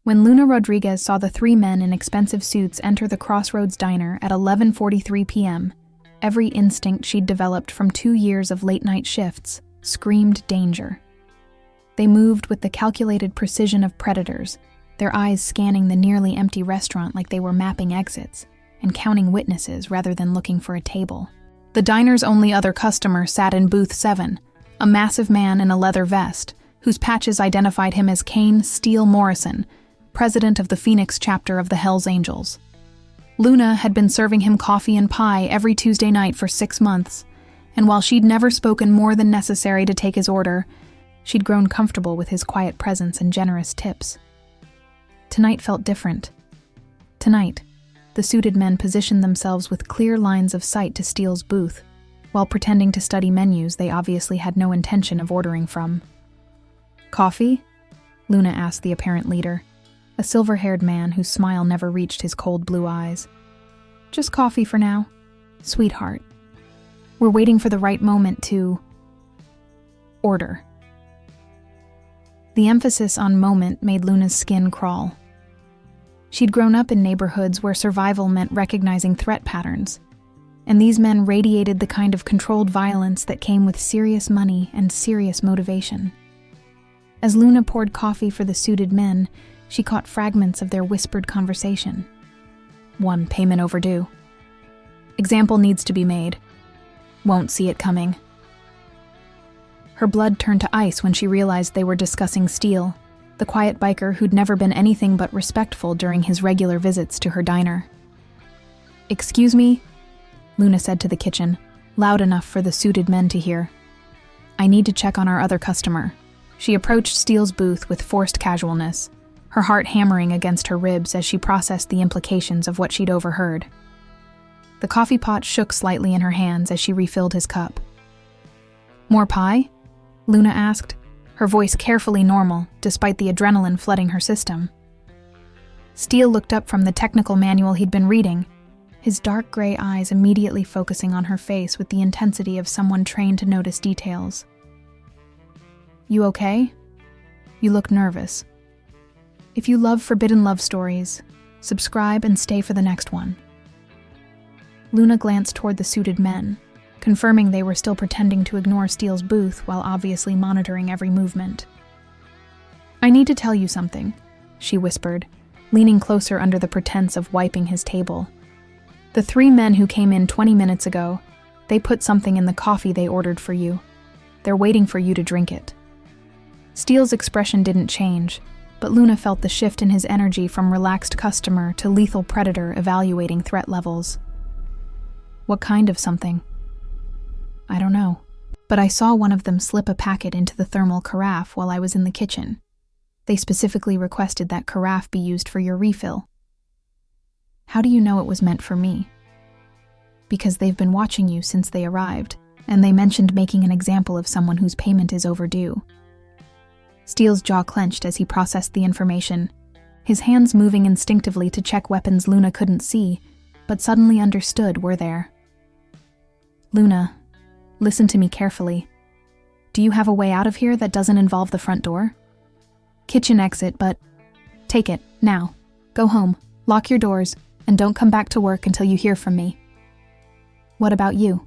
When Luna Rodriguez saw the three men in expensive suits enter the Crossroads Diner at 11:43 p.m., every instinct she'd developed from 2 years of late-night shifts screamed danger. They moved with the calculated precision of predators, their eyes scanning the nearly empty restaurant like they were mapping exits and counting witnesses rather than looking for a table. The diner's only other customer sat in booth 7, a massive man in a leather vest, whose patches identified him as Kane Steele Morrison, president of the Phoenix chapter of the Hells Angels. Luna had been serving him coffee and pie every Tuesday night for 6 months, and while she'd never spoken more than necessary to take his order, she'd grown comfortable with his quiet presence and generous tips. Tonight felt different. Tonight, the suited men positioned themselves with clear lines of sight to Steele's booth, while pretending to study menus they obviously had no intention of ordering from. "Coffee?" Luna asked the apparent leader, a silver-haired man whose smile never reached his cold blue eyes. "Just coffee for now, sweetheart. We're waiting for the right moment to order." The emphasis on moment made Luna's skin crawl. She'd grown up in neighborhoods where survival meant recognizing threat patterns, and these men radiated the kind of controlled violence that came with serious money and serious motivation. As Luna poured coffee for the suited men, she caught fragments of their whispered conversation. "1 payment overdue. Example needs to be made. Won't see it coming." Her blood turned to ice when she realized they were discussing Steele, the quiet biker who'd never been anything but respectful during his regular visits to her diner. "Excuse me," Luna said to the kitchen, loud enough for the suited men to hear. "I need to check on our other customer." She approached Steele's booth with forced casualness, her heart hammering against her ribs as she processed the implications of what she'd overheard. The coffee pot shook slightly in her hands as she refilled his cup. "More pie?" Luna asked, her voice carefully normal despite the adrenaline flooding her system. Steele looked up from the technical manual he'd been reading, his dark gray eyes immediately focusing on her face with the intensity of someone trained to notice details. "You okay? You look nervous. If you love forbidden love stories, subscribe and stay for the next one." Luna glanced toward the suited men, confirming they were still pretending to ignore Steele's booth while obviously monitoring every movement. "I need to tell you something," she whispered, leaning closer under the pretense of wiping his table. "The 3 men who came in 20 minutes ago, they put something in the coffee they ordered for you. They're waiting for you to drink it." Steele's expression didn't change, but Luna felt the shift in his energy from relaxed customer to lethal predator evaluating threat levels. "What kind of something?" "I don't know, but I saw one of them slip a packet into the thermal carafe while I was in the kitchen. They specifically requested that carafe be used for your refill." "How do you know it was meant for me?" "Because they've been watching you since they arrived, and they mentioned making an example of someone whose payment is overdue." Steele's jaw clenched as he processed the information, his hands moving instinctively to check weapons Luna couldn't see, but suddenly understood were there. "Luna, listen to me carefully. Do you have a way out of here that doesn't involve the front door?" "Kitchen exit, but take it, now. Go home, lock your doors, and don't come back to work until you hear from me." "What about you?"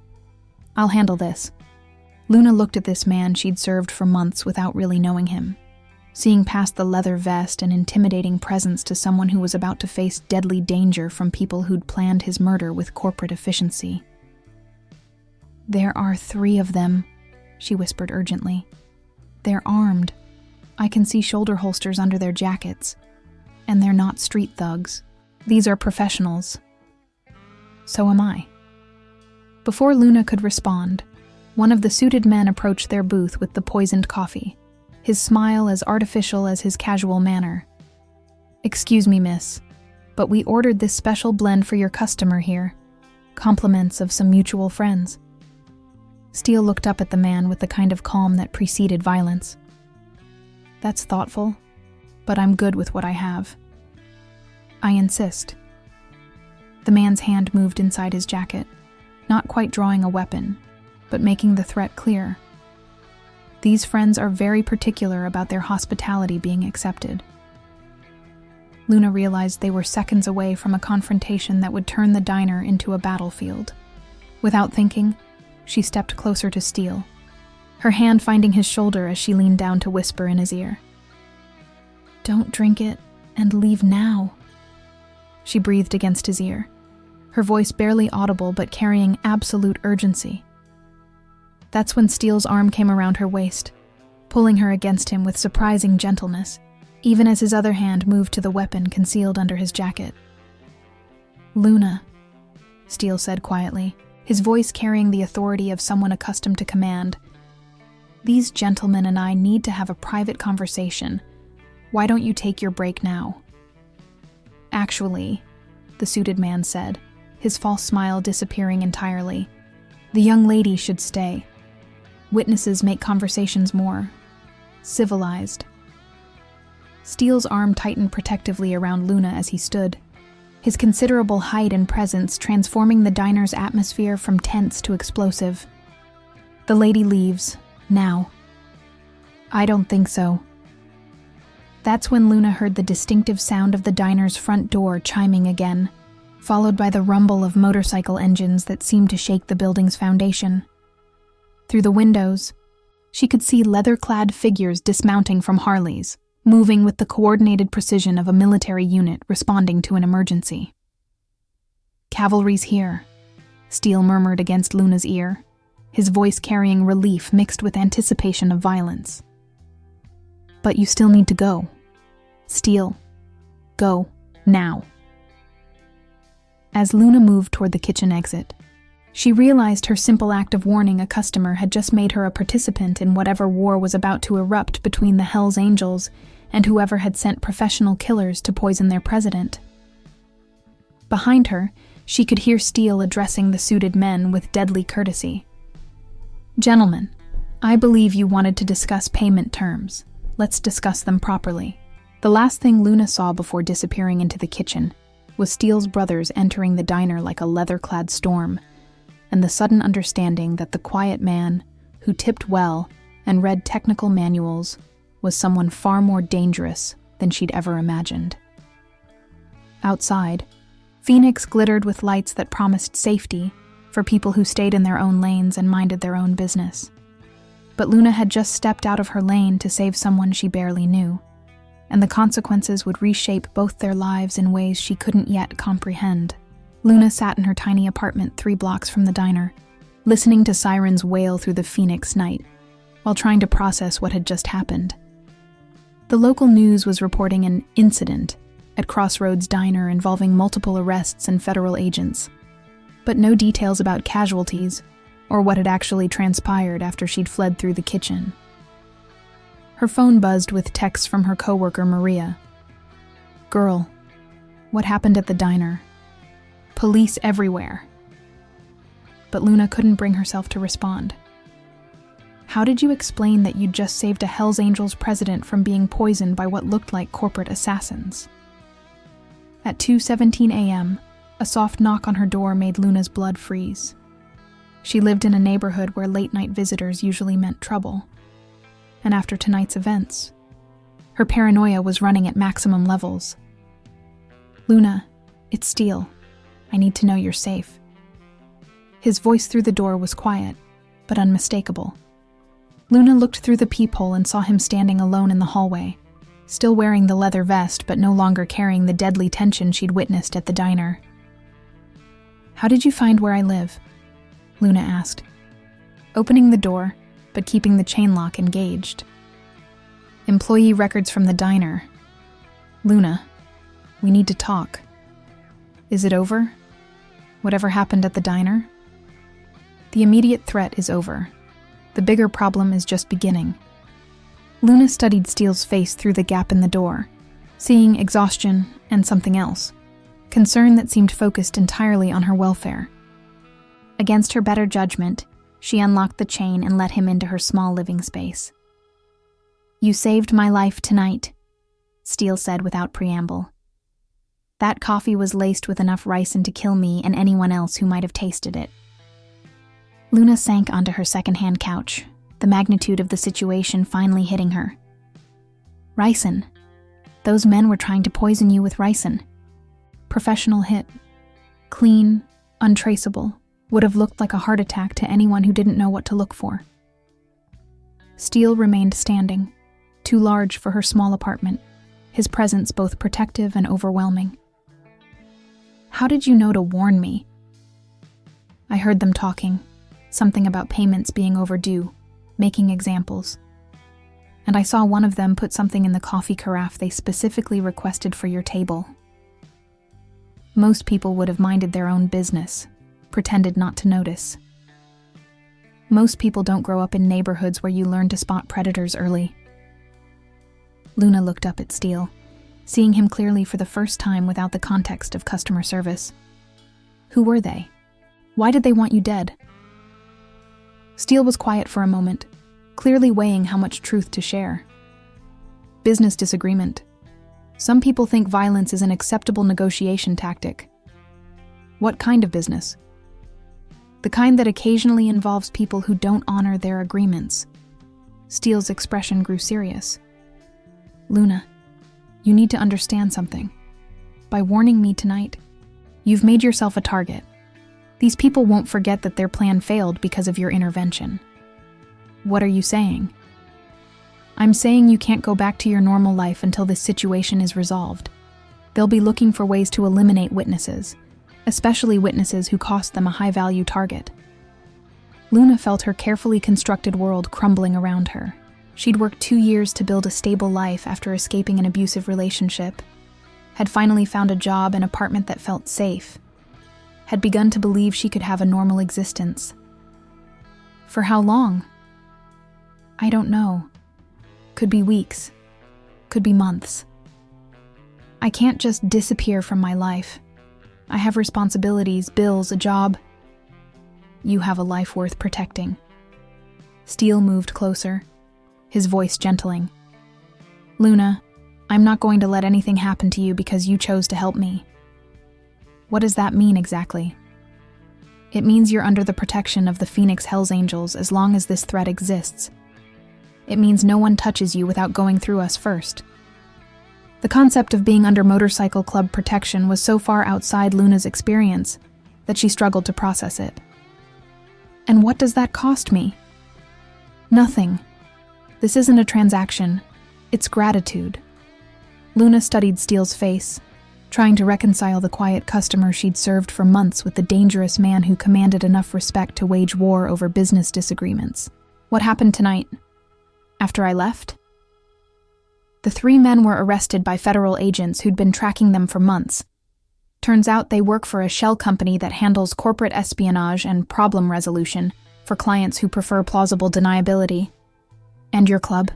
"I'll handle this." Luna looked at this man she'd served for months without really knowing him, seeing past the leather vest and intimidating presence to someone who was about to face deadly danger from people who'd planned his murder with corporate efficiency. "There are 3 of them," she whispered urgently. "They're armed. I can see shoulder holsters under their jackets. And they're not street thugs. These are professionals. So am I." Before Luna could respond, one of the suited men approached their booth with the poisoned coffee, his smile as artificial as his casual manner. "Excuse me, miss, but we ordered this special blend for your customer here. Compliments of some mutual friends." Steele looked up at the man with the kind of calm that preceded violence. "That's thoughtful, but I'm good with what I have." "I insist." The man's hand moved inside his jacket, not quite drawing a weapon, but making the threat clear. "These friends are very particular about their hospitality being accepted." Luna realized they were seconds away from a confrontation that would turn the diner into a battlefield. Without thinking, she stepped closer to Steele, her hand finding his shoulder as she leaned down to whisper in his ear. "Don't drink it and leave now," she breathed against his ear, her voice barely audible but carrying absolute urgency. That's when Steele's arm came around her waist, pulling her against him with surprising gentleness, even as his other hand moved to the weapon concealed under his jacket. "Luna," Steele said quietly, his voice carrying the authority of someone accustomed to command. "These gentlemen and I need to have a private conversation. Why don't you take your break now?" "Actually," the suited man said, his false smile disappearing entirely, "the young lady should stay. Witnesses make conversations more civilized." Steele's arm tightened protectively around Luna as he stood, his considerable height and presence transforming the diner's atmosphere from tense to explosive. "The lady leaves, now." "I don't think so." That's when Luna heard the distinctive sound of the diner's front door chiming again, followed by the rumble of motorcycle engines that seemed to shake the building's foundation. Through the windows, she could see leather-clad figures dismounting from Harleys, moving with the coordinated precision of a military unit responding to an emergency. "Cavalry's here," Steele murmured against Luna's ear, his voice carrying relief mixed with anticipation of violence. "But you still need to go. Steele, go, now." As Luna moved toward the kitchen exit, she realized her simple act of warning a customer had just made her a participant in whatever war was about to erupt between the Hells Angels and whoever had sent professional killers to poison their president. Behind her, she could hear Steele addressing the suited men with deadly courtesy. "Gentlemen, I believe you wanted to discuss payment terms. Let's discuss them properly." The last thing Luna saw before disappearing into the kitchen was Steele's brothers entering the diner like a leather-clad storm, and the sudden understanding that the quiet man, who tipped well and read technical manuals, was someone far more dangerous than she'd ever imagined. Outside, Phoenix glittered with lights that promised safety for people who stayed in their own lanes and minded their own business. But Luna had just stepped out of her lane to save someone she barely knew, and the consequences would reshape both their lives in ways she couldn't yet comprehend. Luna sat in her tiny apartment 3 blocks from the diner, listening to sirens wail through the Phoenix night, while trying to process what had just happened. The local news was reporting an incident at Crossroads Diner involving multiple arrests and federal agents, but no details about casualties or what had actually transpired after she'd fled through the kitchen. Her phone buzzed with texts from her coworker Maria. "Girl, what happened at the diner? Police everywhere." But Luna couldn't bring herself to respond. "How did you explain that you'd just saved a Hells Angels president from being poisoned by what looked like corporate assassins?" At 2:17 a.m., a soft knock on her door made Luna's blood freeze. She lived in a neighborhood where late-night visitors usually meant trouble. And after tonight's events, her paranoia was running at maximum levels. "Luna, it's Steele. I need to know you're safe." His voice through the door was quiet, but unmistakable. Luna looked through the peephole and saw him standing alone in the hallway, still wearing the leather vest but no longer carrying the deadly tension she'd witnessed at the diner. "How did you find where I live?" Luna asked, opening the door but keeping the chain lock engaged. "Employee records from the diner. Luna, we need to talk. Is it over? Whatever happened at the diner?" "The immediate threat is over. The bigger problem is just beginning." Luna studied Steele's face through the gap in the door, seeing exhaustion and something else, concern that seemed focused entirely on her welfare. Against her better judgment, she unlocked the chain and let him into her small living space. "You saved my life tonight," Steele said without preamble. "That coffee was laced with enough ricin to kill me and anyone else who might have tasted it." Luna sank onto her second-hand couch, the magnitude of the situation finally hitting her. "Ricin, Those men were trying to poison you with ricin. Professional hit. Clean, untraceable, would have looked like a heart attack to anyone who didn't know what to look for. Steele remained standing, too large for her small apartment, his presence both protective and overwhelming. How did you know to warn me? I heard them talking, something about payments being overdue, making examples. And I saw one of them put something in the coffee carafe they specifically requested for your table. Most people would have minded their own business, pretended not to notice. Most people don't grow up in neighborhoods where you learn to spot predators early. Luna looked up at Steele, seeing him clearly for the first time without the context of customer service. Who were they? Why did they want you dead? Steele was quiet for a moment, clearly weighing how much truth to share. Business disagreement. Some people think violence is an acceptable negotiation tactic. What kind of business? The kind that occasionally involves people who don't honor their agreements. Steele's expression grew serious. Luna, you need to understand something. By warning me tonight, you've made yourself a target. These people won't forget that their plan failed because of your intervention. What are you saying? I'm saying you can't go back to your normal life until this situation is resolved. They'll be looking for ways to eliminate witnesses, especially witnesses who cost them a high-value target. Luna felt her carefully constructed world crumbling around her. She'd worked 2 years to build a stable life after escaping an abusive relationship, had finally found a job and apartment that felt safe, had begun to believe she could have a normal existence. For how long? I don't know. Could be weeks. Could be months. I can't just disappear from my life. I have responsibilities, bills, a job. You have a life worth protecting. Steele moved closer, his voice gentling. Luna, I'm not going to let anything happen to you because you chose to help me. What does that mean exactly? It means you're under the protection of the Phoenix Hells Angels as long as this threat exists. It means no one touches you without going through us first. The concept of being under motorcycle club protection was so far outside Luna's experience that she struggled to process it. And what does that cost me? Nothing. This isn't a transaction. It's gratitude. Luna studied Steele's face, trying to reconcile the quiet customer she'd served for months with the dangerous man who commanded enough respect to wage war over business disagreements. What happened tonight? After I left? The 3 men were arrested by federal agents who'd been tracking them for months. Turns out they work for a shell company that handles corporate espionage and problem resolution for clients who prefer plausible deniability. And your club?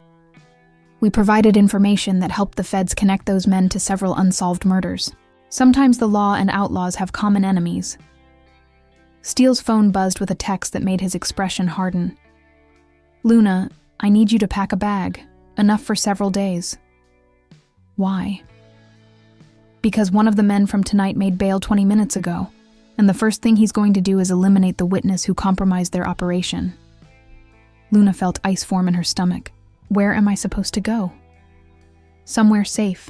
We provided information that helped the feds connect those men to several unsolved murders. Sometimes the law and outlaws have common enemies. Steele's phone buzzed with a text that made his expression harden. Luna, I need you to pack a bag, enough for several days. Why? Because one of the men from tonight made bail 20 minutes ago, and the first thing he's going to do is eliminate the witness who compromised their operation. Luna felt ice form in her stomach. Where am I supposed to go? Somewhere safe.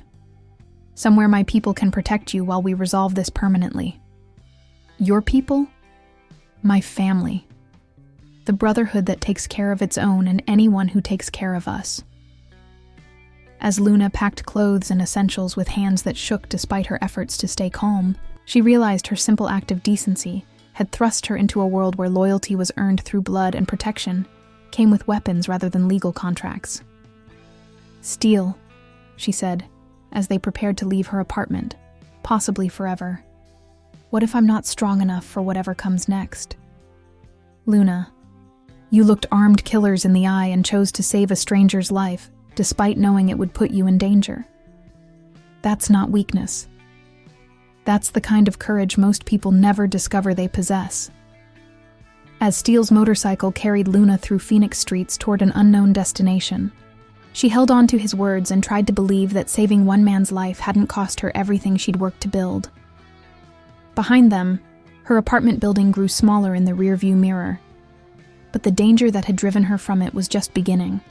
Somewhere my people can protect you while we resolve this permanently. Your people? My family. The brotherhood that takes care of its own and anyone who takes care of us. As Luna packed clothes and essentials with hands that shook despite her efforts to stay calm, she realized her simple act of decency had thrust her into a world where loyalty was earned through blood and protection came with weapons rather than legal contracts. Steele, she said, as they prepared to leave her apartment, possibly forever. What if I'm not strong enough for whatever comes next? Luna, you looked armed killers in the eye and chose to save a stranger's life, despite knowing it would put you in danger. That's not weakness. That's the kind of courage most people never discover they possess. As Steele's motorcycle carried Luna through Phoenix streets toward an unknown destination, she held on to his words and tried to believe that saving one man's life hadn't cost her everything she'd worked to build. Behind them, her apartment building grew smaller in the rearview mirror, but the danger that had driven her from it was just beginning.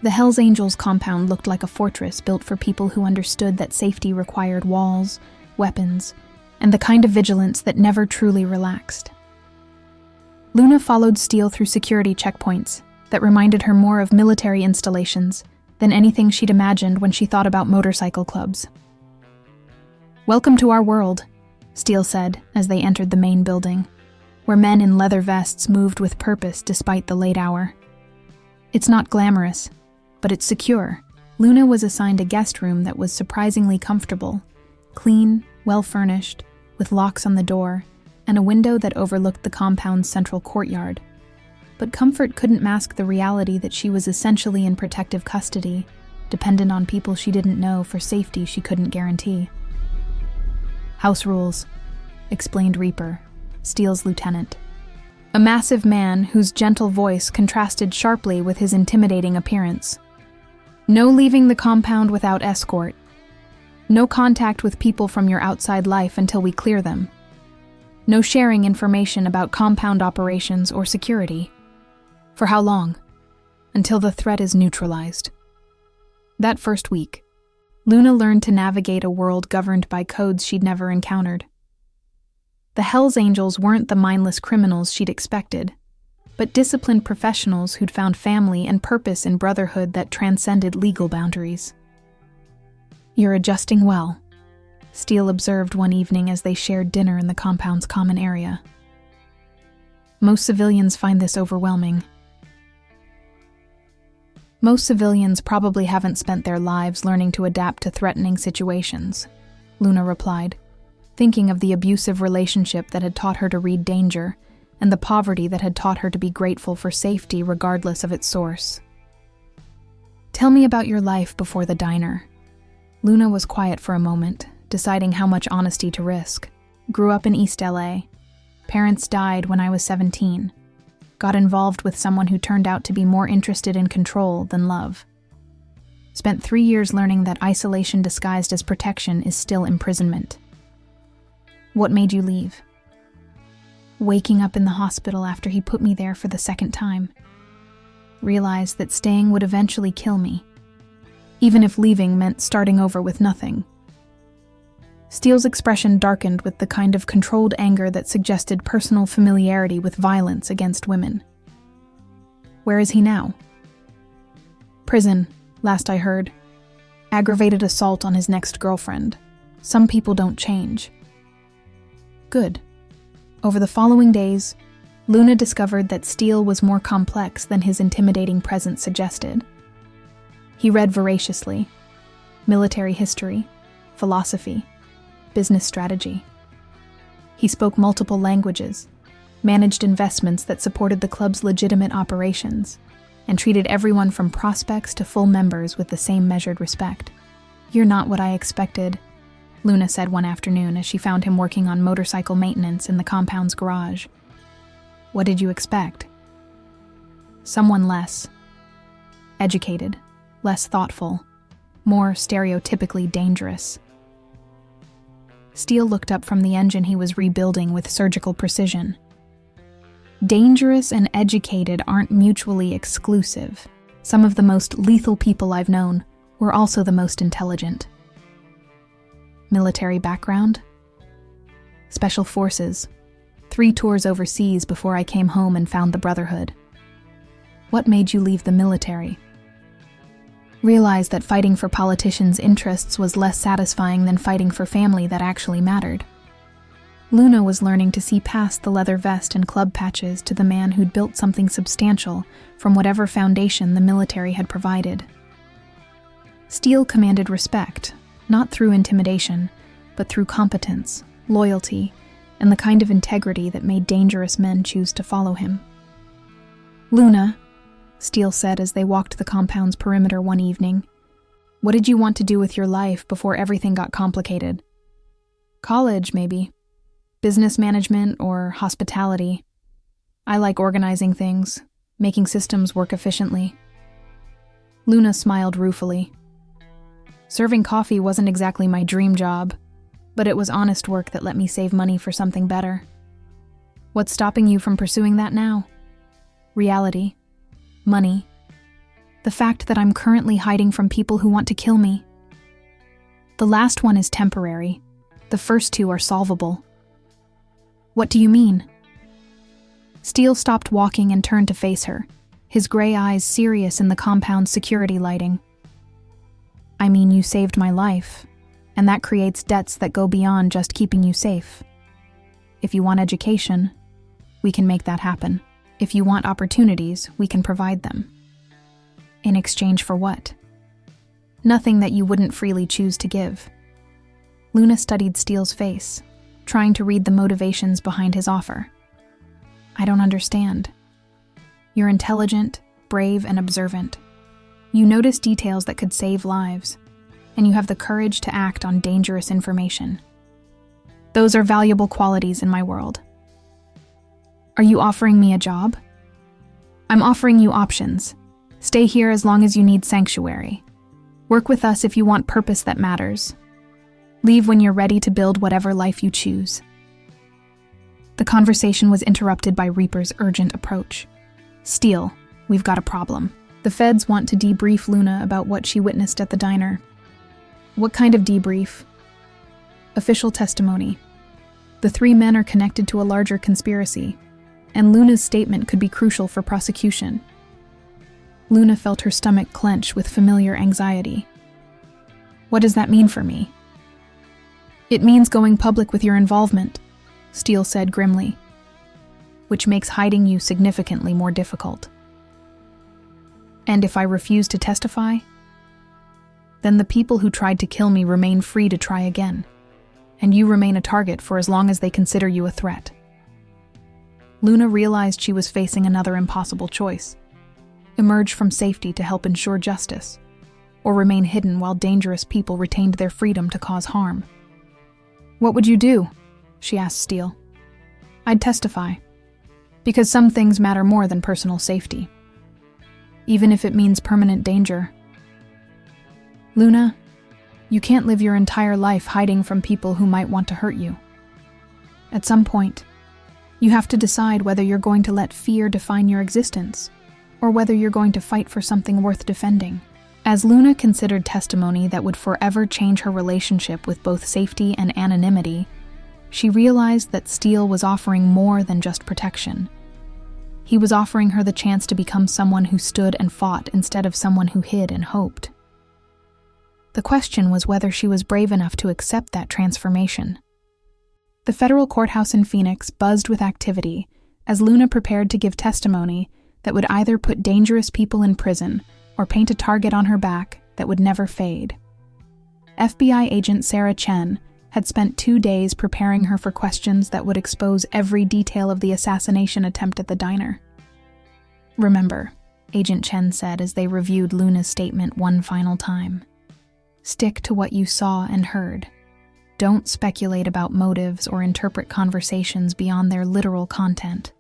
The Hells Angels compound looked like a fortress built for people who understood that safety required walls, weapons, and the kind of vigilance that never truly relaxed. Luna followed Steele through security checkpoints that reminded her more of military installations than anything she'd imagined when she thought about motorcycle clubs. "Welcome to our world," Steele said as they entered the main building, where men in leather vests moved with purpose despite the late hour. "It's not glamorous, but it's secure." Luna was assigned a guest room that was surprisingly comfortable, clean, well-furnished, with locks on the door, and a window that overlooked the compound's central courtyard. But comfort couldn't mask the reality that she was essentially in protective custody, dependent on people she didn't know for safety she couldn't guarantee. "House rules," explained Reaper, Steele's lieutenant. A massive man whose gentle voice contrasted sharply with his intimidating appearance. "No leaving the compound without escort. No contact with people from your outside life until we clear them. No sharing information about compound operations or security. For how long? Until the threat is neutralized." That first week, Luna learned to navigate a world governed by codes she'd never encountered. The Hells Angels weren't the mindless criminals she'd expected, but disciplined professionals who'd found family and purpose in brotherhood that transcended legal boundaries. "You're adjusting well," Steele observed one evening as they shared dinner in the compound's common area. Most civilians find this overwhelming. "Most civilians probably haven't spent their lives learning to adapt to threatening situations," Luna replied, thinking of the abusive relationship that had taught her to read danger and the poverty that had taught her to be grateful for safety regardless of its source. "Tell me about your life before the diner." Luna was quiet for a moment, deciding how much honesty to risk. "Grew up in East LA. Parents died when I was 17. Got involved with someone who turned out to be more interested in control than love. Spent 3 years learning that isolation disguised as protection is still imprisonment." "What made you leave?" "Waking up in the hospital after he put me there for the second time. Realized that staying would eventually kill me, even if leaving meant starting over with nothing." Steele's expression darkened with the kind of controlled anger that suggested personal familiarity with violence against women. "Where is he now?" "Prison, last I heard. Aggravated assault on his next girlfriend. Some people don't change." "Good." Over the following days, Luna discovered that Steele was more complex than his intimidating presence suggested. He read voraciously: military history, philosophy, business strategy. He spoke multiple languages, managed investments that supported the club's legitimate operations, and treated everyone from prospects to full members with the same measured respect. "You're not what I expected," Luna said one afternoon as she found him working on motorcycle maintenance in the compound's garage. "What did you expect?" "Someone less educated, less thoughtful, more stereotypically dangerous." Steele looked up from the engine he was rebuilding with surgical precision. "Dangerous and educated aren't mutually exclusive. Some of the most lethal people I've known were also the most intelligent." "Military background?" "Special forces. 3 tours overseas before I came home and found the Brotherhood." "What made you leave the military?" "Realized that fighting for politicians' interests was less satisfying than fighting for family that actually mattered." Luna was learning to see past the leather vest and club patches to the man who'd built something substantial from whatever foundation the military had provided. Steele commanded respect, not through intimidation, but through competence, loyalty, and the kind of integrity that made dangerous men choose to follow him. "Luna," Steele said as they walked the compound's perimeter one evening, "what did you want to do with your life before everything got complicated?" "College, maybe. Business management or hospitality. I like organizing things, making systems work efficiently." Luna smiled ruefully. "Serving coffee wasn't exactly my dream job, but it was honest work that let me save money for something better." "What's stopping you from pursuing that now?" "Reality. Money. The fact that I'm currently hiding from people who want to kill me. The last one is temporary. The first two are solvable. What do you mean? Steele stopped walking and turned to face her, his gray eyes serious in the compound's security lighting. I mean, you saved my life, and that creates debts that go beyond just keeping you safe. If you want education, we can make that happen. If you want opportunities, we can provide them. In exchange for what? Nothing that you wouldn't freely choose to give. Luna studied Steele's face, trying to read the motivations behind his offer. I don't understand. You're intelligent, brave, and observant. You notice details that could save lives, and you have the courage to act on dangerous information. Those are valuable qualities in my world. Are you offering me a job? I'm offering you options. Stay here as long as you need sanctuary. Work with us if you want purpose that matters. Leave when you're ready to build whatever life you choose. The conversation was interrupted by Reaper's urgent approach. Steele, we've got a problem. The feds want to debrief Luna about what she witnessed at the diner. What kind of debrief? Official testimony. The three men are connected to a larger conspiracy, and Luna's statement could be crucial for prosecution. Luna felt her stomach clench with familiar anxiety. What does that mean for me? It means going public with your involvement, Steele said grimly, which makes hiding you significantly more difficult. And if I refuse to testify? Then the people who tried to kill me remain free to try again, and you remain a target for as long as they consider you a threat. Luna realized she was facing another impossible choice: emerge from safety to help ensure justice, or remain hidden while dangerous people retained their freedom to cause harm. What would you do? She asked Steele. I'd testify, because some things matter more than personal safety, even if it means permanent danger. Luna, you can't live your entire life hiding from people who might want to hurt you. At some point, you have to decide whether you're going to let fear define your existence, or whether you're going to fight for something worth defending. As Luna considered testimony that would forever change her relationship with both safety and anonymity, she realized that Steele was offering more than just protection. He was offering her the chance to become someone who stood and fought instead of someone who hid and hoped. The question was whether she was brave enough to accept that transformation. The federal courthouse in Phoenix buzzed with activity as Luna prepared to give testimony that would either put dangerous people in prison or paint a target on her back that would never fade. FBI agent Sarah Chen had spent 2 days preparing her for questions that would expose every detail of the assassination attempt at the diner. Remember, Agent Chen said as they reviewed Luna's statement one final time, stick to what you saw and heard. Don't speculate about motives or interpret conversations beyond their literal content.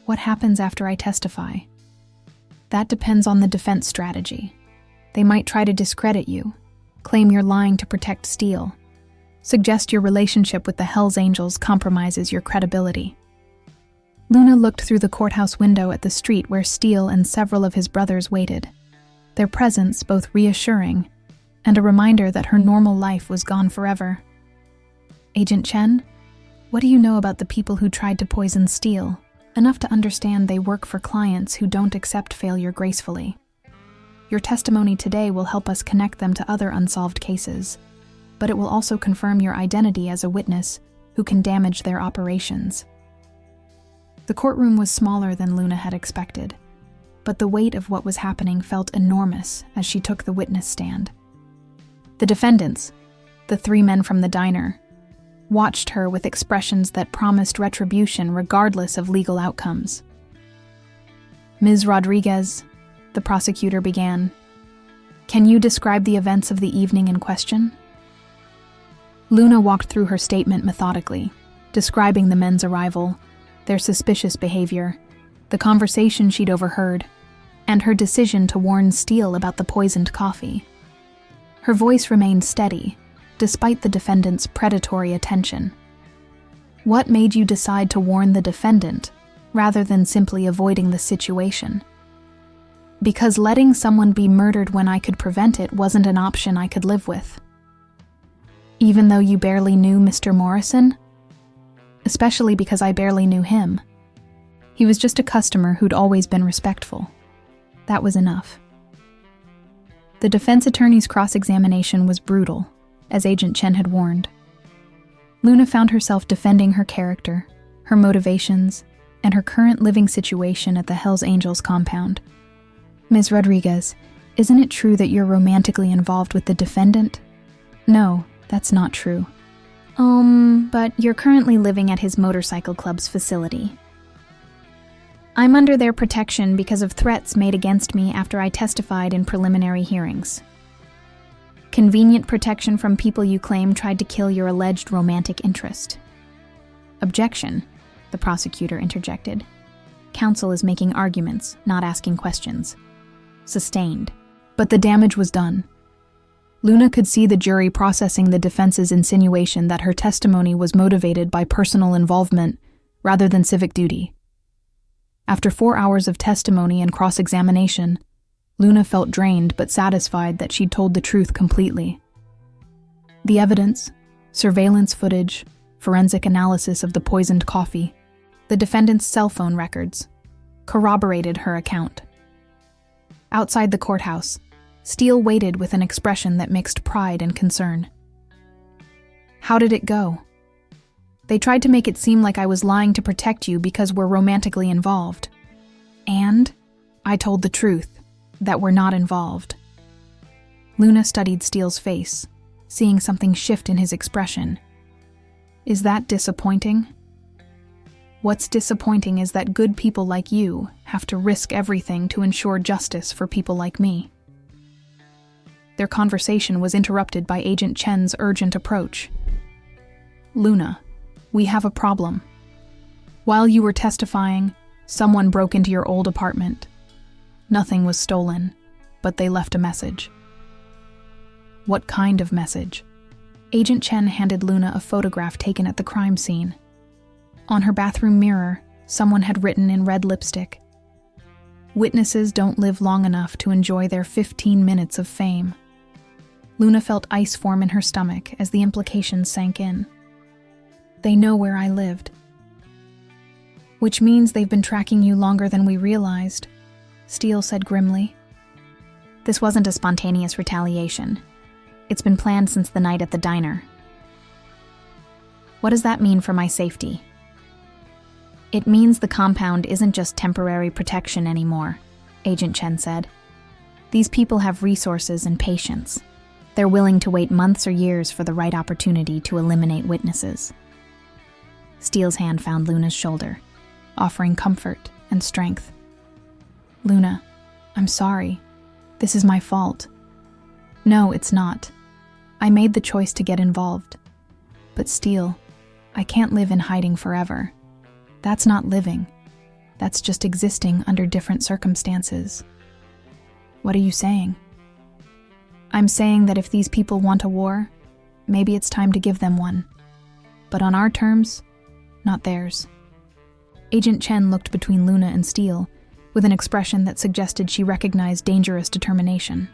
What happens after I testify? That depends on the defense strategy. They might try to discredit you, claim you're lying to protect Steele, suggest your relationship with the Hells Angels compromises your credibility. Luna looked through the courthouse window at the street where Steele and several of his brothers waited, their presence both reassuring and a reminder that her normal life was gone forever. Agent Chen, what do you know about the people who tried to poison Steele? Enough to understand they work for clients who don't accept failure gracefully. Your testimony today will help us connect them to other unsolved cases, but it will also confirm your identity as a witness who can damage their operations. The courtroom was smaller than Luna had expected, but the weight of what was happening felt enormous as she took the witness stand. The defendants, the 3 men from the diner, watched her with expressions that promised retribution regardless of legal outcomes. Ms. Rodriguez, the prosecutor began, can you describe the events of the evening in question? Luna walked through her statement methodically, describing the men's arrival, their suspicious behavior, the conversation she'd overheard, and her decision to warn Steele about the poisoned coffee. Her voice remained steady, despite the defendant's predatory attention. What made you decide to warn the defendant, rather than simply avoiding the situation? Because letting someone be murdered when I could prevent it wasn't an option I could live with. Even though you barely knew Mr. Morrison? Especially because I barely knew him. He was just a customer who'd always been respectful. That was enough. The defense attorney's cross-examination was brutal, as Agent Chen had warned. Luna found herself defending her character, her motivations, and her current living situation at the Hells Angels compound. Ms. Rodriguez, isn't it true that you're romantically involved with the defendant? No, that's not true. But you're currently living at his motorcycle club's facility. I'm under their protection because of threats made against me after I testified in preliminary hearings. Convenient protection from people you claim tried to kill your alleged romantic interest. Objection, the prosecutor interjected. Counsel is making arguments, not asking questions. Sustained. But the damage was done. Luna could see the jury processing the defense's insinuation that her testimony was motivated by personal involvement rather than civic duty. After 4 hours of testimony and cross-examination, Luna felt drained but satisfied that she'd told the truth completely. The evidence, surveillance footage, forensic analysis of the poisoned coffee, the defendant's cell phone records, corroborated her account. Outside the courthouse, Steele waited with an expression that mixed pride and concern. How did it go? They tried to make it seem like I was lying to protect you because we're romantically involved. And I told the truth, that we're not involved. Luna studied Steele's face, seeing something shift in his expression. Is that disappointing? What's disappointing is that good people like you have to risk everything to ensure justice for people like me. Their conversation was interrupted by Agent Chen's urgent approach. Luna, we have a problem. While you were testifying, someone broke into your old apartment. Nothing was stolen, but they left a message. What kind of message? Agent Chen handed Luna a photograph taken at the crime scene. On her bathroom mirror, someone had written in red lipstick, "Witnesses don't live long enough to enjoy their 15 minutes of fame." Luna felt ice form in her stomach as the implications sank in. They know where I lived. Which means they've been tracking you longer than we realized, Steele said grimly. This wasn't a spontaneous retaliation. It's been planned since the night at the diner. What does that mean for my safety? It means the compound isn't just temporary protection anymore, Agent Chen said. These people have resources and patience. They're willing to wait months or years for the right opportunity to eliminate witnesses. Steele's hand found Luna's shoulder, offering comfort and strength. Luna, I'm sorry. This is my fault. No, it's not. I made the choice to get involved. But Steele, I can't live in hiding forever. That's not living. That's just existing under different circumstances. What are you saying? I'm saying that if these people want a war, maybe it's time to give them one. But on our terms, not theirs. Agent Chen looked between Luna and Steele, with an expression that suggested she recognized dangerous determination.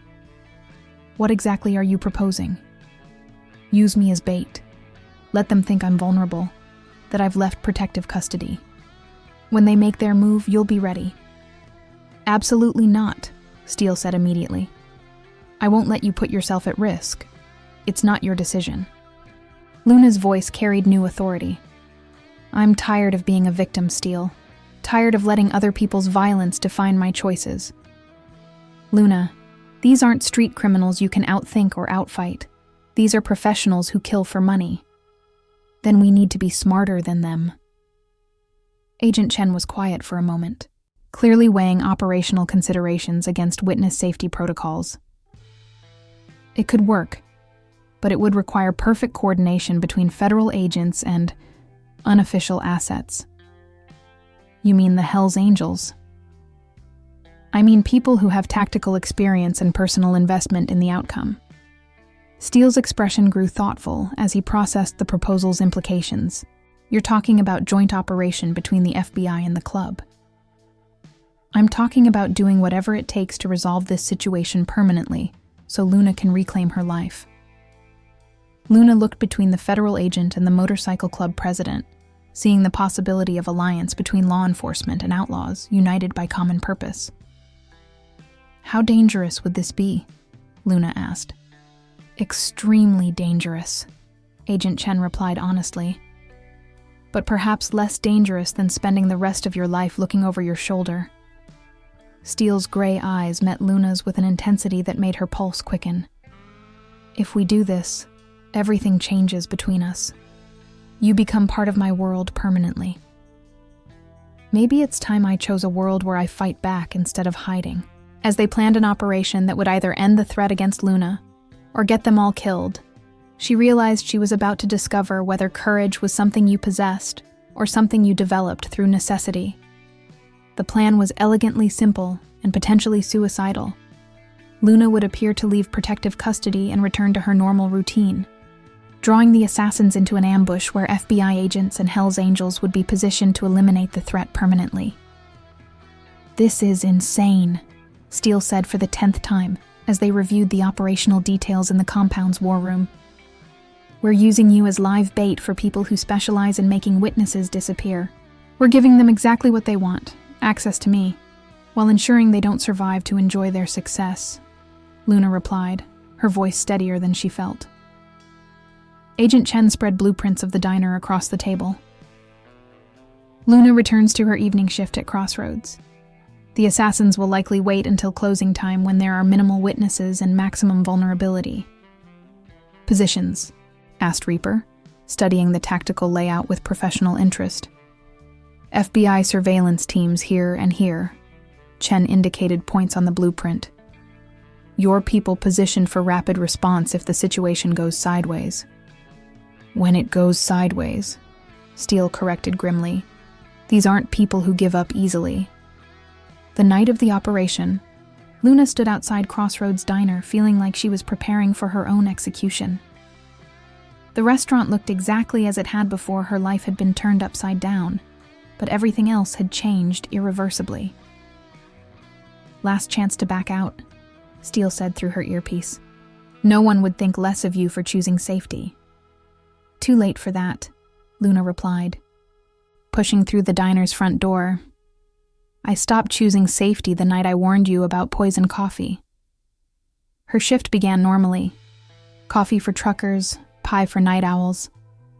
What exactly are you proposing? Use me as bait. Let them think I'm vulnerable, that I've left protective custody. When they make their move, you'll be ready. Absolutely not, Steele said immediately. I won't let you put yourself at risk. It's not your decision. Luna's voice carried new authority. I'm tired of being a victim, Steele. Tired of letting other people's violence define my choices. Luna, these aren't street criminals you can outthink or outfight. These are professionals who kill for money. Then we need to be smarter than them. Agent Chen was quiet for a moment, clearly weighing operational considerations against witness safety protocols. It could work, but it would require perfect coordination between federal agents and unofficial assets. You mean the Hells Angels? I mean people who have tactical experience and personal investment in the outcome. Steele's expression grew thoughtful as he processed the proposal's implications. You're talking about joint operation between the FBI and the club. I'm talking about doing whatever it takes to resolve this situation permanently, so Luna can reclaim her life. Luna looked between the federal agent and the motorcycle club president, seeing the possibility of alliance between law enforcement and outlaws united by common purpose. How dangerous would this be? Luna asked. Extremely dangerous, Agent Chen replied honestly. But perhaps less dangerous than spending the rest of your life looking over your shoulder. Steele's gray eyes met Luna's with an intensity that made her pulse quicken. If we do this, everything changes between us. You become part of my world permanently. Maybe it's time I chose a world where I fight back instead of hiding. As they planned an operation that would either end the threat against Luna or get them all killed, she realized she was about to discover whether courage was something you possessed or something you developed through necessity. The plan was elegantly simple and potentially suicidal. Luna would appear to leave protective custody and return to her normal routine, drawing the assassins into an ambush where FBI agents and Hell's Angels would be positioned to eliminate the threat permanently. This is insane, Steele said for the 10th time as they reviewed the operational details in the compound's war room. We're using you as live bait for people who specialize in making witnesses disappear. We're giving them exactly what they want, access to me, while ensuring they don't survive to enjoy their success, Luna replied, her voice steadier than she felt. Agent Chen spread blueprints of the diner across the table. Luna returns to her evening shift at Crossroads. The assassins will likely wait until closing time when there are minimal witnesses and maximum vulnerability. Positions, asked Reaper, studying the tactical layout with professional interest. FBI surveillance teams here and here. Chen indicated points on the blueprint. Your people positioned for rapid response if the situation goes sideways. When it goes sideways, Steele corrected grimly. These aren't people who give up easily. The night of the operation, Luna stood outside Crossroads Diner feeling like she was preparing for her own execution. The restaurant looked exactly as it had before her life had been turned upside down, but everything else had changed irreversibly. Last chance to back out, Steele said through her earpiece. No one would think less of you for choosing safety. Too late for that, Luna replied. Pushing through the diner's front door, I stopped choosing safety the night I warned you about poison coffee. Her shift began normally. Coffee for truckers, pie for night owls,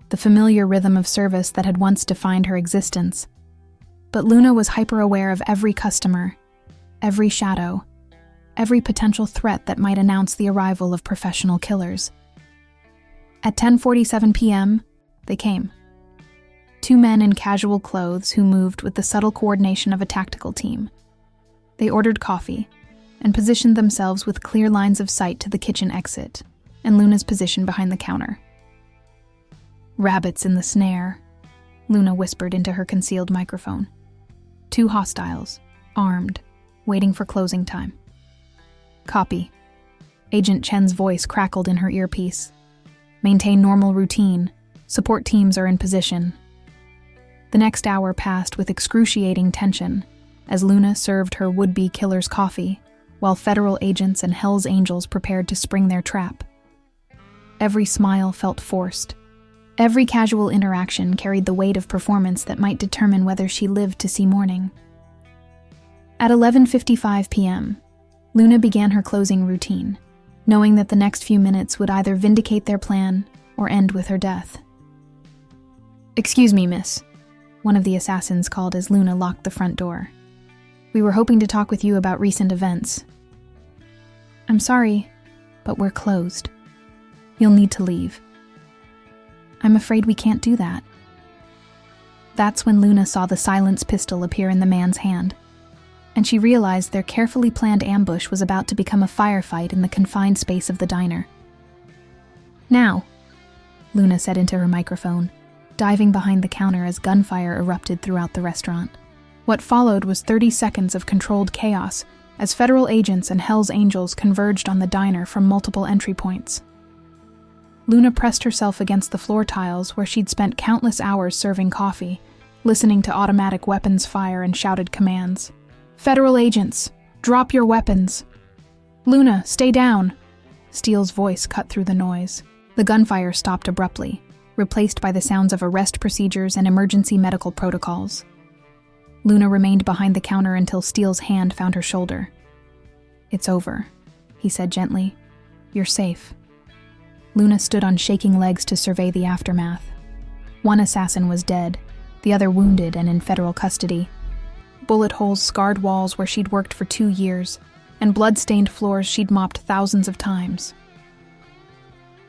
the familiar rhythm of service that had once defined her existence. But Luna was hyper-aware of every customer, every shadow, every potential threat that might announce the arrival of professional killers. At 10:47 p.m., they came. 2 men in casual clothes who moved with the subtle coordination of a tactical team. They ordered coffee and positioned themselves with clear lines of sight to the kitchen exit and Luna's position behind the counter. Rabbits in the snare, Luna whispered into her concealed microphone. 2 hostiles, armed, waiting for closing time. Copy. Agent Chen's voice crackled in her earpiece. Maintain normal routine. Support teams are in position. The next hour passed with excruciating tension as Luna served her would-be killer's coffee, while federal agents and Hell's Angels prepared to spring their trap. Every smile felt forced. Every casual interaction carried the weight of performance that might determine whether she lived to see morning. At 11:55 p.m., Luna began her closing routine, knowing that the next few minutes would either vindicate their plan or end with her death. Excuse me, miss, one of the assassins called as Luna locked the front door. We were hoping to talk with you about recent events. I'm sorry, but we're closed. You'll need to leave. I'm afraid we can't do that. That's when Luna saw the silenced pistol appear in the man's hand, and she realized their carefully planned ambush was about to become a firefight in the confined space of the diner. Now, Luna said into her microphone, diving behind the counter as gunfire erupted throughout the restaurant. What followed was 30 seconds of controlled chaos as federal agents and Hell's Angels converged on the diner from multiple entry points. Luna pressed herself against the floor tiles where she'd spent countless hours serving coffee, listening to automatic weapons fire and shouted commands. Federal agents, drop your weapons. Luna, stay down. Steele's voice cut through the noise. The gunfire stopped abruptly, replaced by the sounds of arrest procedures and emergency medical protocols. Luna remained behind the counter until Steele's hand found her shoulder. It's over, he said gently. You're safe. Luna stood on shaking legs to survey the aftermath. One assassin was dead, the other wounded and in federal custody. Bullet holes scarred walls where she'd worked for 2 years, and blood-stained floors she'd mopped thousands of times.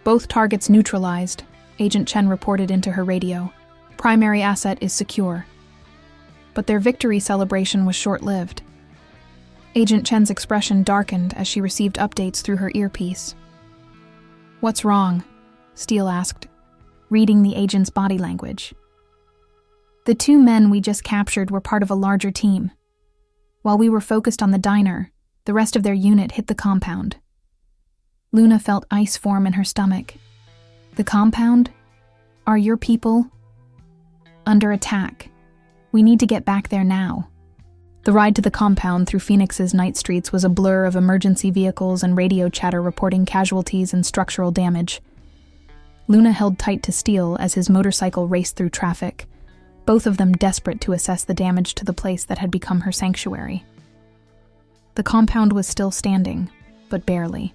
Both targets neutralized, Agent Chen reported into her radio. Primary asset is secure. But their victory celebration was short-lived. Agent Chen's expression darkened as she received updates through her earpiece. What's wrong? Steele asked, reading the agent's body language. The 2 men we just captured were part of a larger team. While we were focused on the diner, the rest of their unit hit the compound. Luna felt ice form in her stomach. The compound? Are your people under attack? We need to get back there now. The ride to the compound through Phoenix's night streets was a blur of emergency vehicles and radio chatter reporting casualties and structural damage. Luna held tight to Steele as his motorcycle raced through traffic, both of them desperate to assess the damage to the place that had become her sanctuary. The compound was still standing, but barely.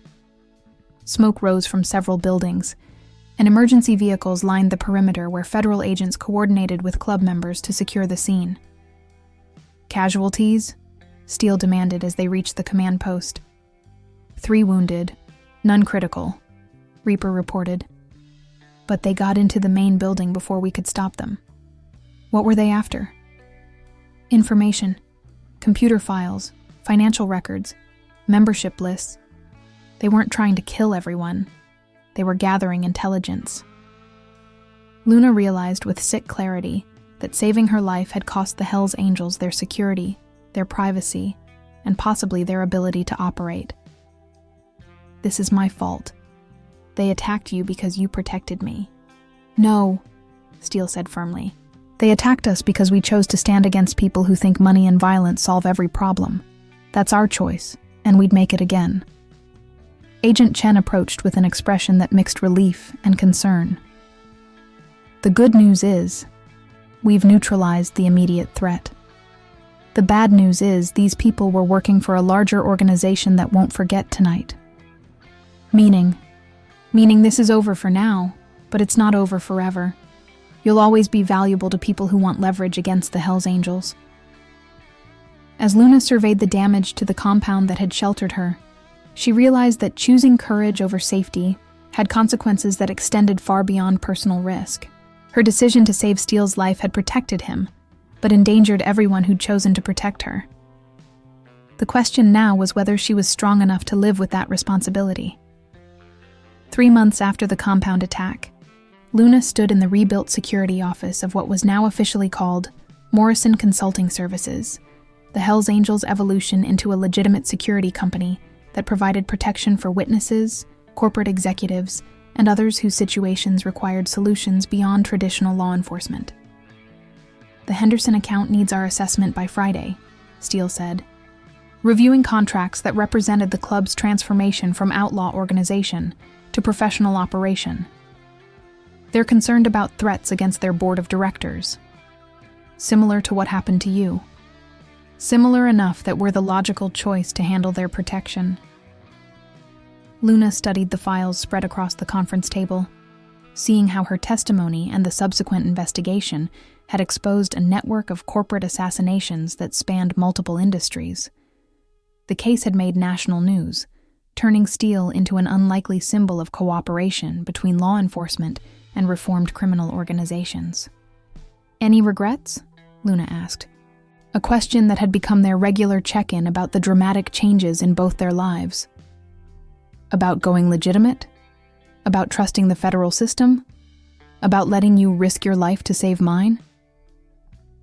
Smoke rose from several buildings, and emergency vehicles lined the perimeter where federal agents coordinated with club members to secure the scene. Casualties? Steele demanded as they reached the command post. 3 wounded, none critical, Reaper reported. But they got into the main building before we could stop them. What were they after? Information, computer files, financial records, membership lists. They weren't trying to kill everyone. They were gathering intelligence. Luna realized with sick clarity that saving her life had cost the Hells Angels their security, their privacy, and possibly their ability to operate. This is my fault. They attacked you because you protected me. No, Steele said firmly. They attacked us because we chose to stand against people who think money and violence solve every problem. That's our choice, and we'd make it again. Agent Chen approached with an expression that mixed relief and concern. The good news is, we've neutralized the immediate threat. The bad news is these people were working for a larger organization that won't forget tonight. Meaning this is over for now, but it's not over forever. You'll always be valuable to people who want leverage against the Hells Angels. As Luna surveyed the damage to the compound that had sheltered her, she realized that choosing courage over safety had consequences that extended far beyond personal risk. Her decision to save Steele's life had protected him, but endangered everyone who'd chosen to protect her. The question now was whether she was strong enough to live with that responsibility. 3 months after the compound attack, Luna stood in the rebuilt security office of what was now officially called Morrison Consulting Services, the Hells Angels' evolution into a legitimate security company that provided protection for witnesses, corporate executives, and others whose situations required solutions beyond traditional law enforcement. The Henderson account needs our assessment by Friday, Steele said, reviewing contracts that represented the club's transformation from outlaw organization to professional operation. They're concerned about threats against their board of directors. Similar to what happened to you. Similar enough that we're the logical choice to handle their protection. Luna studied the files spread across the conference table, seeing how her testimony and the subsequent investigation had exposed a network of corporate assassinations that spanned multiple industries. The case had made national news, turning Steele into an unlikely symbol of cooperation between law enforcement and reformed criminal organizations. Any regrets? Luna asked. A question that had become their regular check-in about the dramatic changes in both their lives. About going legitimate? About trusting the federal system? About letting you risk your life to save mine?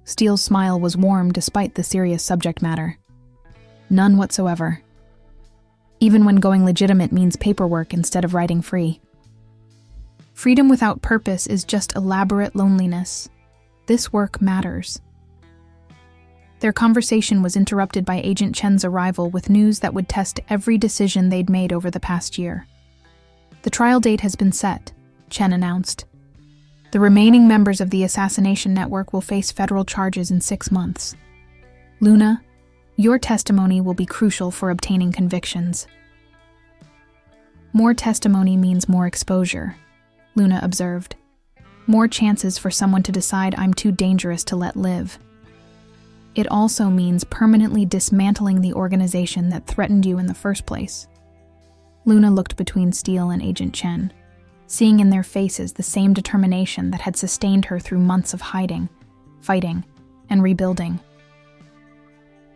Steele's smile was warm despite the serious subject matter. None whatsoever. Even when going legitimate means paperwork instead of riding free. Freedom without purpose is just elaborate loneliness. This work matters. Their conversation was interrupted by Agent Chen's arrival with news that would test every decision they'd made over the past year. "The trial date has been set," Chen announced. "The remaining members of the assassination network will face federal charges in 6 months. Luna, your testimony will be crucial for obtaining convictions." "More testimony means more exposure," Luna observed. "More chances for someone to decide I'm too dangerous to let live. It also means permanently dismantling the organization that threatened you in the first place." Luna looked between Steele and Agent Chen, seeing in their faces the same determination that had sustained her through months of hiding, fighting, and rebuilding.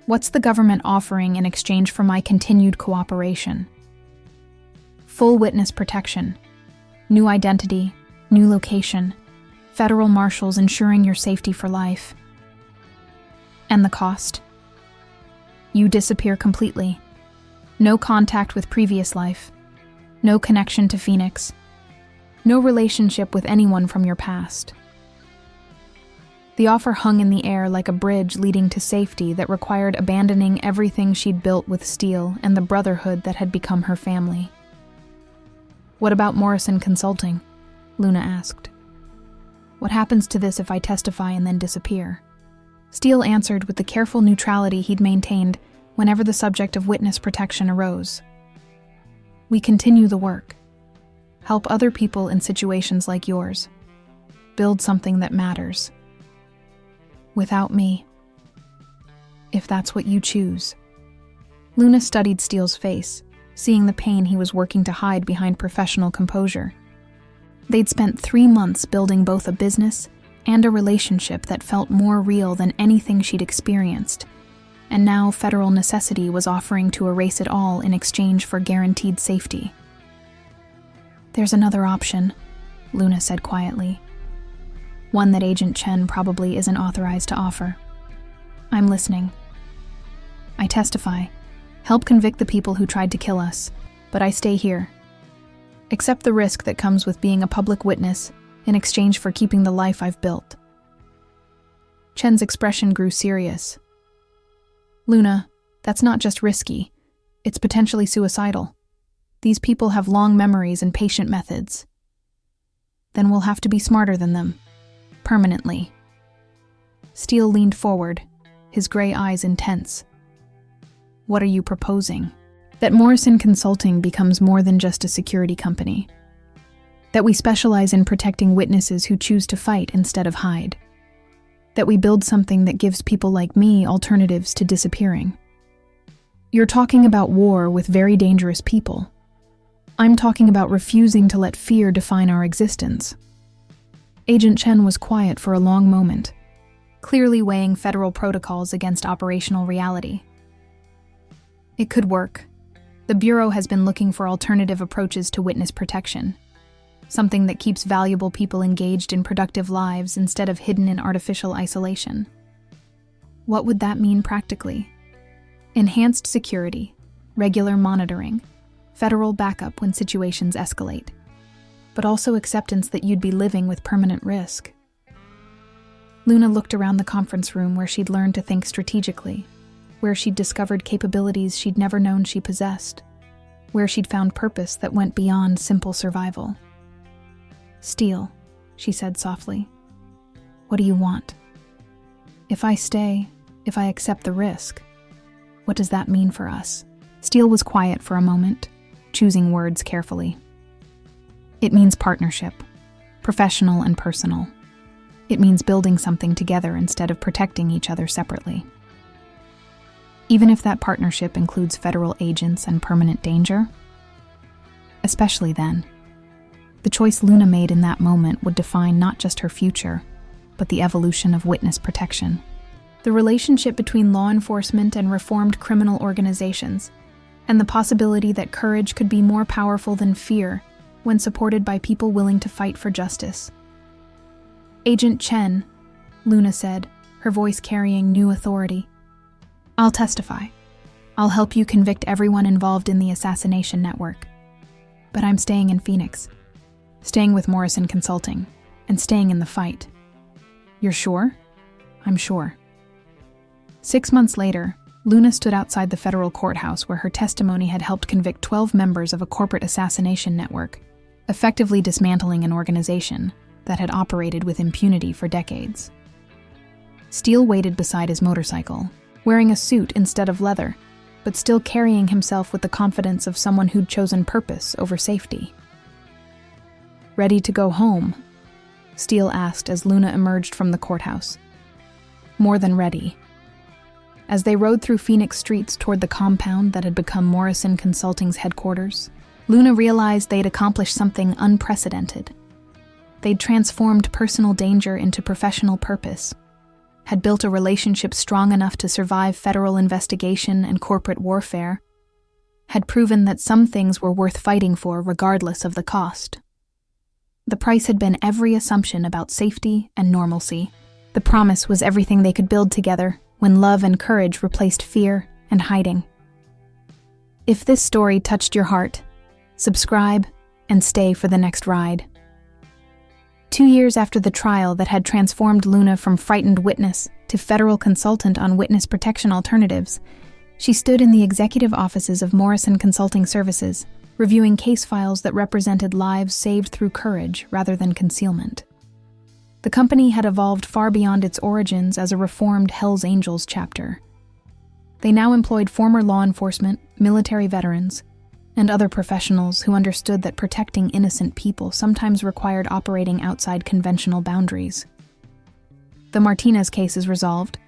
"What's the government offering in exchange for my continued cooperation?" "Full witness protection, new identity, new location, federal marshals ensuring your safety for life." "And the cost?" "You disappear completely. No contact with previous life. No connection to Phoenix. No relationship with anyone from your past." The offer hung in the air like a bridge leading to safety that required abandoning everything she'd built with Steele and the brotherhood that had become her family. "What about Morrison Consulting?" Luna asked. "What happens to this if I testify and then disappear?" Steele answered with the careful neutrality he'd maintained whenever the subject of witness protection arose. "We continue the work. Help other people in situations like yours. Build something that matters. Without me. If that's what you choose." Luna studied Steele's face, seeing the pain he was working to hide behind professional composure. They'd spent 3 months building both a business and a relationship that felt more real than anything she'd experienced, and now federal necessity was offering to erase it all in exchange for guaranteed safety. "There's another option," Luna said quietly. "One that Agent Chen probably isn't authorized to offer. I'm listening. I testify, help convict the people who tried to kill us, but I stay here. Accept the risk that comes with being a public witness in exchange for keeping the life I've built." Chen's expression grew serious. "Luna, that's not just risky, it's potentially suicidal. These people have long memories and patient methods. Then we'll have to be smarter than them. Permanently." Steele leaned forward, his gray eyes intense. "What are you proposing?" "That Morrison Consulting becomes more than just a security company. That we specialize in protecting witnesses who choose to fight instead of hide. That we build something that gives people like me alternatives to disappearing. You're talking about war with very dangerous people. I'm talking about refusing to let fear define our existence." Agent Chen was quiet for a long moment, clearly weighing federal protocols against operational reality. "It could work. The Bureau has been looking for alternative approaches to witness protection. Something that keeps valuable people engaged in productive lives instead of hidden in artificial isolation." "What would that mean practically?" "Enhanced security, regular monitoring, federal backup when situations escalate, but also acceptance that you'd be living with permanent risk." Luna looked around the conference room where she'd learned to think strategically, where she'd discovered capabilities she'd never known she possessed, where she'd found purpose that went beyond simple survival. "Steele," she said softly, "what do you want? If I stay, if I accept the risk, what does that mean for us?" Steele was quiet for a moment, choosing words carefully. "It means partnership, professional and personal. It means building something together instead of protecting each other separately. Even if that partnership includes federal agents and permanent danger, especially then." The choice Luna made in that moment would define not just her future, but the evolution of witness protection. The relationship between law enforcement and reformed criminal organizations, and the possibility that courage could be more powerful than fear when supported by people willing to fight for justice. "Agent Chen," Luna said, her voice carrying new authority. "I'll testify. I'll help you convict everyone involved in the assassination network. But I'm staying in Phoenix. Staying with Morrison Consulting, and staying in the fight." "You're sure?" "I'm sure." 6 months later, Luna stood outside the federal courthouse where her testimony had helped convict 12 members of a corporate assassination network, effectively dismantling an organization that had operated with impunity for decades. Steele waited beside his motorcycle, wearing a suit instead of leather, but still carrying himself with the confidence of someone who'd chosen purpose over safety. "Ready to go home?" Steele asked as Luna emerged from the courthouse. "More than ready." As they rode through Phoenix streets toward the compound that had become Morrison Consulting's headquarters, Luna realized they'd accomplished something unprecedented. They'd transformed personal danger into professional purpose, had built a relationship strong enough to survive federal investigation and corporate warfare, had proven that some things were worth fighting for regardless of the cost. The price had been every assumption about safety and normalcy. The promise was everything they could build together when love and courage replaced fear and hiding. If this story touched your heart, subscribe and stay for the next ride. 2 years after the trial that had transformed Luna from frightened witness to federal consultant on witness protection alternatives, she stood in the executive offices of Morrison Consulting Services, reviewing case files that represented lives saved through courage rather than concealment. The company had evolved far beyond its origins as a reformed Hells Angels chapter. They now employed former law enforcement, military veterans, and other professionals who understood that protecting innocent people sometimes required operating outside conventional boundaries. "The Martinez case is resolved,"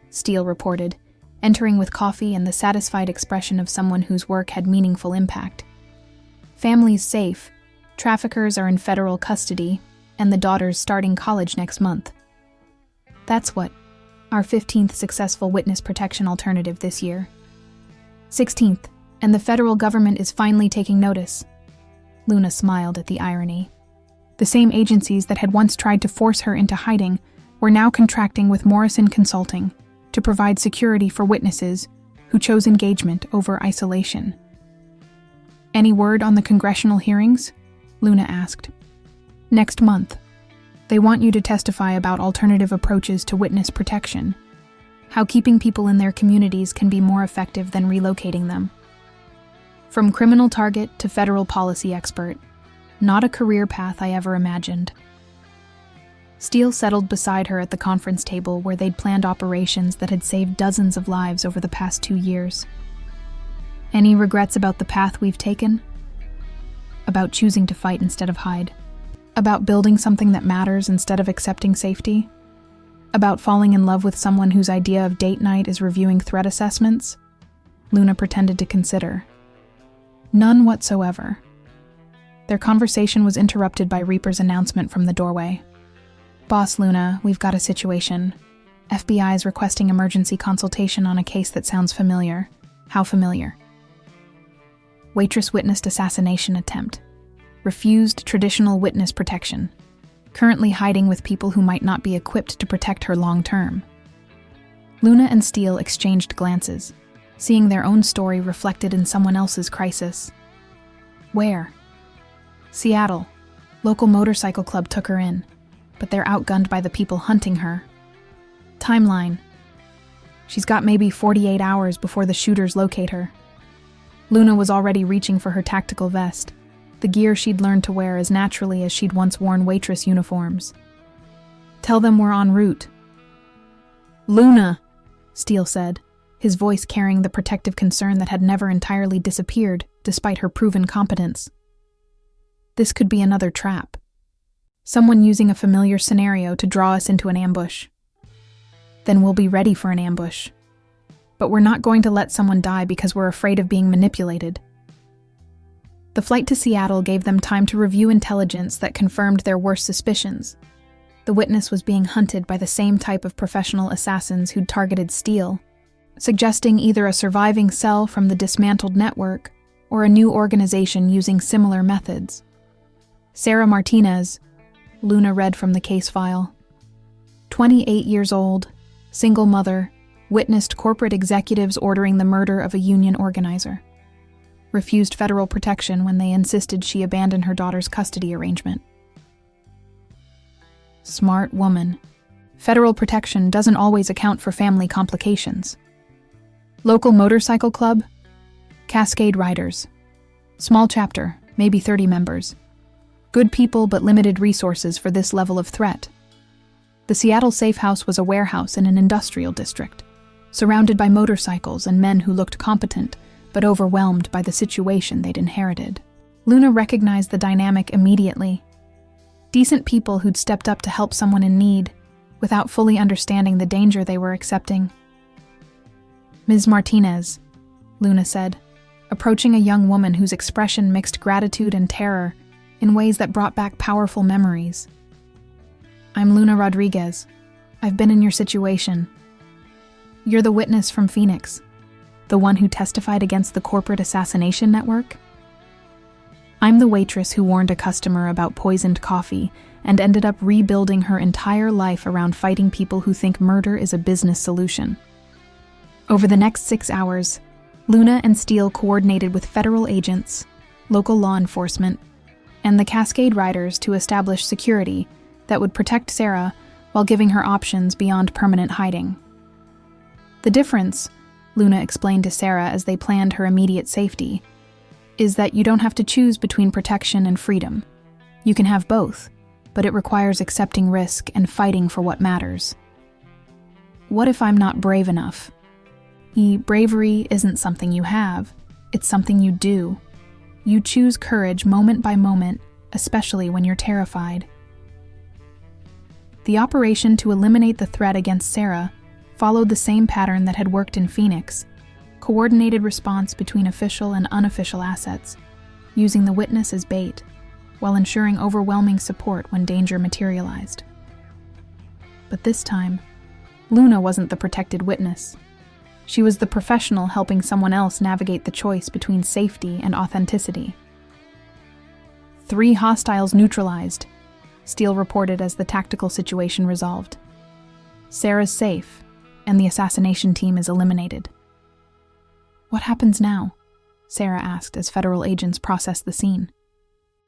Steele reported, entering with coffee and the satisfied expression of someone whose work had meaningful impact. "Family's safe, traffickers are in federal custody, and the daughter's starting college next month. That's what, our 15th successful witness protection alternative this year. 16th, and the federal government is finally taking notice." Luna smiled at the irony. The same agencies that had once tried to force her into hiding were now contracting with Morrison Consulting to provide security for witnesses who chose engagement over isolation. "Any word on the congressional hearings?" Luna asked. "Next month. They want you to testify about alternative approaches to witness protection, how keeping people in their communities can be more effective than relocating them. From criminal target to federal policy expert, not a career path I ever imagined." Steele settled beside her at the conference table where they'd planned operations that had saved dozens of lives over the past 2 years. "Any regrets about the path we've taken? About choosing to fight instead of hide? About building something that matters instead of accepting safety? About falling in love with someone whose idea of date night is reviewing threat assessments?" Luna pretended to consider. "None whatsoever." Their conversation was interrupted by Reaper's announcement from the doorway. "Boss Luna, we've got a situation. FBI is requesting emergency consultation on a case that sounds familiar." "How familiar?" "Waitress witnessed assassination attempt. Refused traditional witness protection. Currently hiding with people who might not be equipped to protect her long term." Luna and Steele exchanged glances, seeing their own story reflected in someone else's crisis. "Where?" "Seattle. Local motorcycle club took her in, but they're outgunned by the people hunting her." "Timeline." "She's got maybe 48 hours before the shooters locate her." Luna was already reaching for her tactical vest, the gear she'd learned to wear as naturally as she'd once worn waitress uniforms. "Tell them we're en route." "Luna," Steele said, his voice carrying the protective concern that had never entirely disappeared despite her proven competence. "This could be another trap. Someone using a familiar scenario to draw us into an ambush. Then we'll be ready for an ambush. But we're not going to let someone die because we're afraid of being manipulated." The flight to Seattle gave them time to review intelligence that confirmed their worst suspicions. The witness was being hunted by the same type of professional assassins who'd targeted Steele, suggesting either a surviving cell from the dismantled network or a new organization using similar methods. Sarah Martinez, Luna read from the case file. 28 years old, single mother, witnessed corporate executives ordering the murder of a union organizer. Refused federal protection when they insisted she abandon her daughter's custody arrangement. Smart woman. Federal protection doesn't always account for family complications. Local motorcycle club? Cascade Riders. Small chapter, maybe 30 members. Good people but limited resources for this level of threat. The Seattle Safe House was a warehouse in an industrial district, surrounded by motorcycles and men who looked competent but overwhelmed by the situation they'd inherited. Luna recognized the dynamic immediately. Decent people who'd stepped up to help someone in need, without fully understanding the danger they were accepting. "Ms. Martinez," Luna said, approaching a young woman whose expression mixed gratitude and terror in ways that brought back powerful memories. "I'm Luna Rodriguez. I've been in your situation. You're the witness from Phoenix, the one who testified against the corporate assassination network? I'm the waitress who warned a customer about poisoned coffee and ended up rebuilding her entire life around fighting people who think murder is a business solution." Over the next 6 hours, Luna and Steele coordinated with federal agents, local law enforcement, and the Cascade Riders to establish security that would protect Sarah while giving her options beyond permanent hiding. The difference, Luna explained to Sarah as they planned her immediate safety, is that you don't have to choose between protection and freedom. You can have both, but it requires accepting risk and fighting for what matters. "What if I'm not brave enough?" Bravery isn't something you have, it's something you do. You choose courage moment by moment, especially when you're terrified. The operation to eliminate the threat against Sarah followed the same pattern that had worked in Phoenix: coordinated response between official and unofficial assets, using the witness as bait, while ensuring overwhelming support when danger materialized. But this time, Luna wasn't the protected witness. She was the professional helping someone else navigate the choice between safety and authenticity. 3 hostiles neutralized, Steele reported as the tactical situation resolved. Sarah's safe, and the assassination team is eliminated. "What happens now?" Sarah asked as federal agents processed the scene.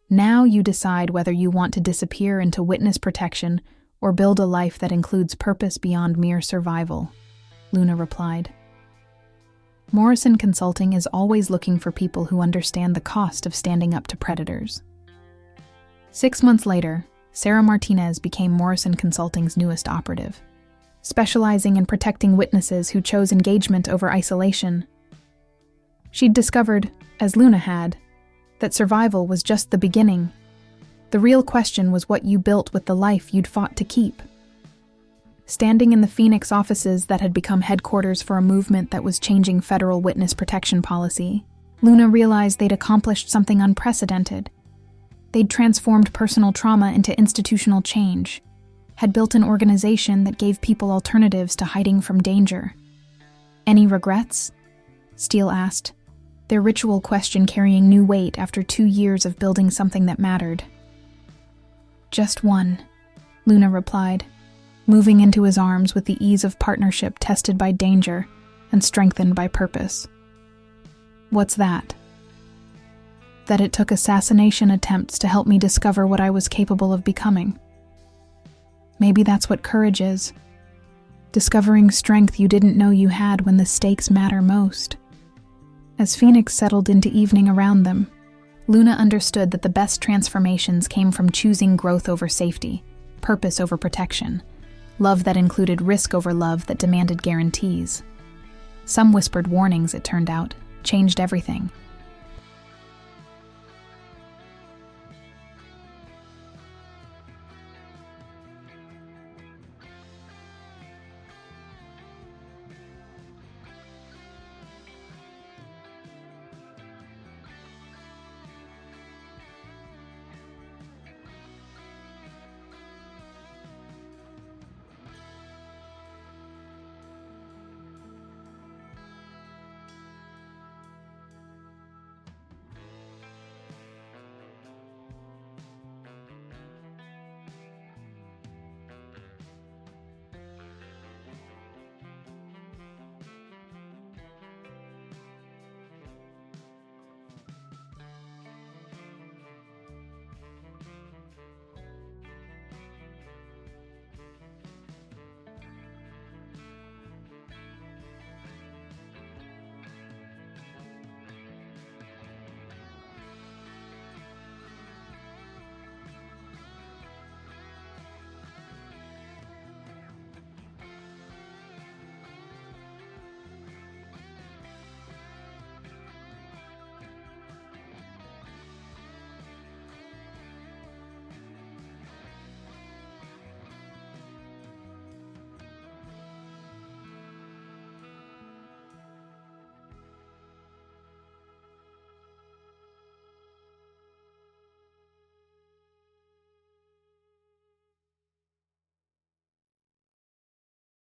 "Now you decide whether you want to disappear into witness protection or build a life that includes purpose beyond mere survival," Luna replied. Morrison Consulting is always looking for people who understand the cost of standing up to predators. 6 months later, Sarah Martinez became Morrison Consulting's newest operative, specializing in protecting witnesses who chose engagement over isolation. She'd discovered, as Luna had, that survival was just the beginning. The real question was what you built with the life you'd fought to keep. Standing in the Phoenix offices that had become headquarters for a movement that was changing federal witness protection policy, Luna realized they'd accomplished something unprecedented. They'd transformed personal trauma into institutional change, had built an organization that gave people alternatives to hiding from danger. "Any regrets?" Steele asked, their ritual question carrying new weight after 2 years of building something that mattered. "Just one," Luna replied, moving into his arms with the ease of partnership tested by danger and strengthened by purpose. "What's that?" "That it took assassination attempts to help me discover what I was capable of becoming. Maybe that's what courage is. Discovering strength you didn't know you had when the stakes matter most." As Phoenix settled into evening around them, Luna understood that the best transformations came from choosing growth over safety, purpose over protection, love that included risk over love that demanded guarantees. Some whispered warnings, it turned out, changed everything.